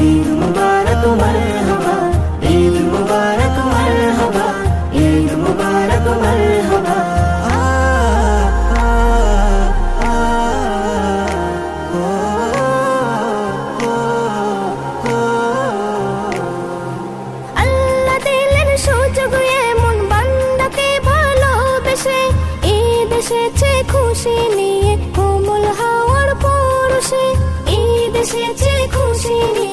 ঈদ মুবারক মারহাবা, ঈদ মুবারক মারহাবা, ঈদ মুবারক মারহাবা। আল্লাহ দিলেন সুযোগ এমন বান্দাকে ভালোবেসে, ঈদ এসেছে খুশি নিয়ে কোমল হাওয়ার পরশে, ঈদ এসেছে খুশি নিয়ে।